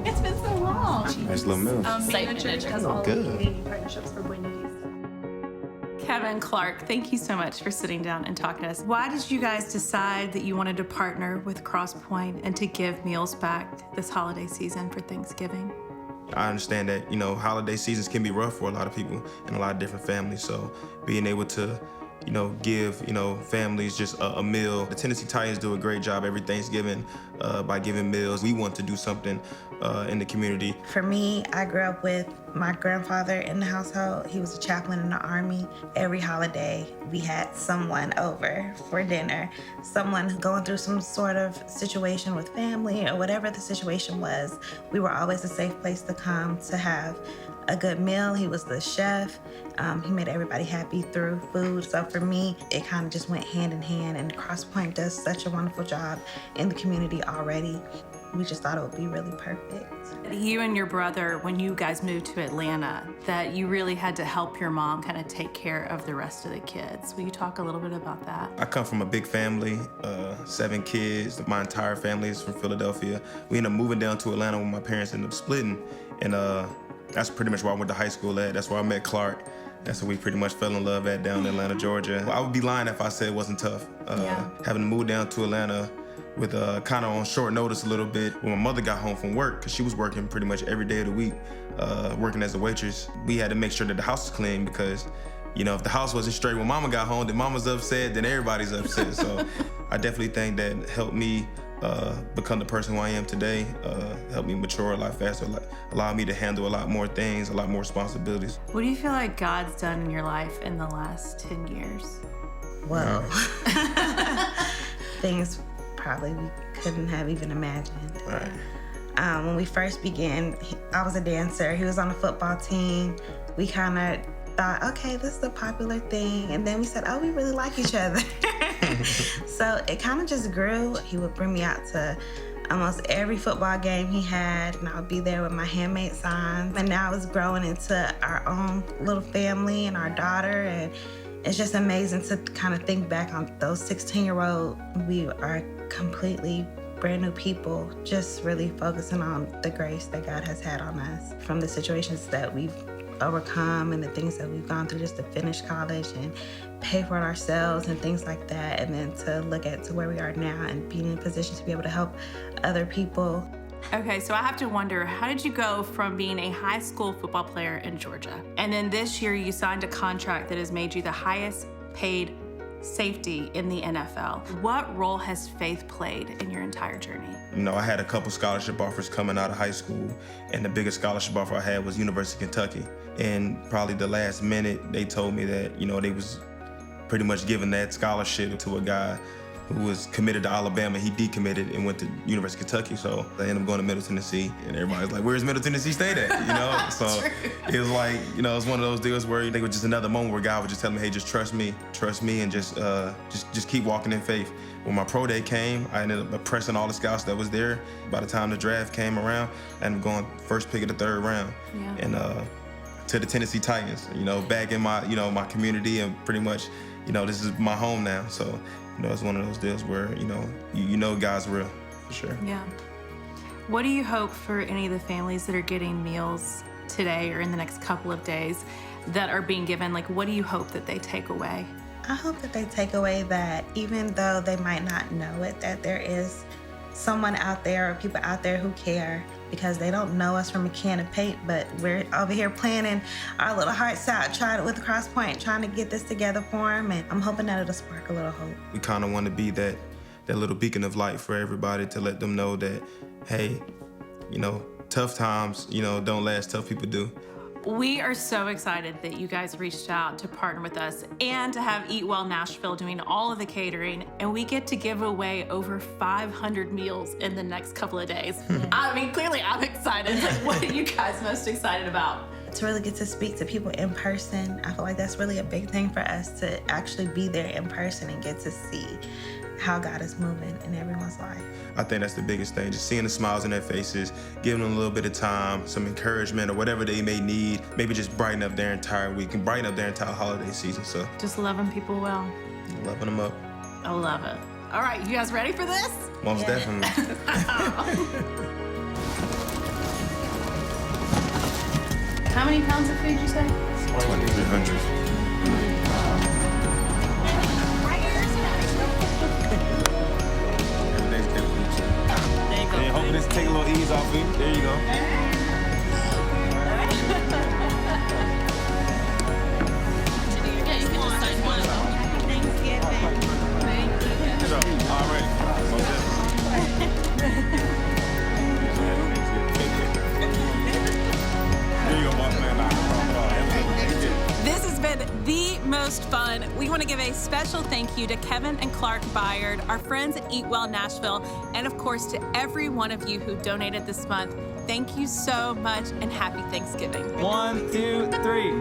It's been so long. Nice little meal. Manager does all Good. the community partnerships for Buena Vista. Kevin, Clark, thank you so much for sitting down and talking to us. Why did you guys decide that you wanted to partner with Crosspoint and to give meals back this holiday season for Thanksgiving? I understand that, holiday seasons can be rough for a lot of people and a lot of different families. So being able to, give, families just a meal. The Tennessee Titans do a great job every Thanksgiving by giving meals. We want to do something in the community. For me, I grew up with my grandfather in the household. He was a chaplain in the Army. Every holiday, we had someone over for dinner, someone going through some sort of situation with family or whatever the situation was. We were always a safe place to come to have a good meal. He was the chef. He made everybody happy through food. So for me, it kind of just went hand in hand, and Crosspoint does such a wonderful job in the community already. We just thought it would be really perfect. You and your brother, when you guys moved to Atlanta, that you really had to help your mom kind of take care of the rest of the kids. Will you talk a little bit about that? I come from a big family, 7 kids. My entire family is from Philadelphia. We ended up moving down to Atlanta when my parents ended up splitting, and that's pretty much where I went to high school at. That's where I met Clark. That's where we pretty much fell in love at down in Atlanta, Georgia. I would be lying if I said it wasn't tough. Having to move down to Atlanta with kind of on short notice a little bit. When my mother got home from work, because she was working pretty much every day of the week, working as a waitress, we had to make sure that the house was clean because, if the house wasn't straight when mama got home, then mama's upset, then everybody's upset. So I definitely think that helped me become the person who I am today, helped me mature a lot faster, allowed me to handle a lot more things, a lot more responsibilities. What do you feel like God's done in your life in the last 10 years? Whoa. Things probably we couldn't have even imagined. Right. When we first began, I was a dancer. He was on the football team. We kind of thought, okay, this is a popular thing. And then we said, oh, we really like each other. So it kind of just grew. He would bring me out to almost every football game he had, and I would be there with my handmade signs. And now it's growing into our own little family and our daughter. And it's just amazing to kind of think back on those 16-year-old. We are completely brand new people, just really focusing on the grace that God has had on us from the situations that we've overcome and the things that we've gone through just to finish college and pay for it ourselves and things like that, and then to look at to where we are now and being in a position to be able to help other people. Okay, so I have to wonder, how did you go from being a high school football player in Georgia, and then this year you signed a contract that has made you the highest paid safety in the NFL? What role has faith played in your entire journey? I had a couple scholarship offers coming out of high school, and the biggest scholarship offer I had was University of Kentucky. And probably the last minute, they told me that, they was pretty much giving that scholarship to a guy who was committed to Alabama. He decommitted and went to University of Kentucky. So I ended up going to Middle Tennessee, and everybody's like, where's Middle Tennessee State at? So it was like, it was one of those deals where I think it was just another moment where God would just tell me, hey, just trust me, and just keep walking in faith. When my pro day came, I ended up impressing all the scouts that was there. By the time the draft came around, I ended up going first pick of the 3rd round. Yeah. And to the Tennessee Titans, back in my, my community, and pretty much, this is my home now. So, it's one of those deals where, God's real, for sure. Yeah. What do you hope for any of the families that are getting meals today or in the next couple of days that are being given? Like, what do you hope that they take away? I hope that they take away that even though they might not know it, that there is someone out there or people out there who care, because they don't know us from a can of paint, but we're over here planning our little hearts out, trying with Crosspoint, trying to get this together for them, and I'm hoping that it'll spark a little hope. We kind of want to be that little beacon of light for everybody, to let them know that, hey, tough times, don't last, tough people do. We are so excited that you guys reached out to partner with us and to have Eat Well Nashville doing all of the catering, and we get to give away over 500 meals in the next couple of days. I mean, clearly I'm excited. Like, what are you guys most excited about? To really get to speak to people in person, I feel like that's really a big thing for us, to actually be there in person and get to see how God is moving in everyone's life. I think that's the biggest thing, just seeing the smiles in their faces, giving them a little bit of time, some encouragement or whatever they may need, maybe just brighten up their entire week and brighten up their entire holiday season. So Just loving people well. loving them up. I love it. All right, you guys ready for this? Most definitely. How many pounds of food you say? 2,300. Every day's different. There you go. And hopefully this take a little ease off me. There you go. This has been the most fun. We want to give a special thank you to Kevin and Clark Byard, our friends at Eat Well Nashville, and of course to every one of you who donated this month. Thank you so much and happy Thanksgiving. 1, 2, 3.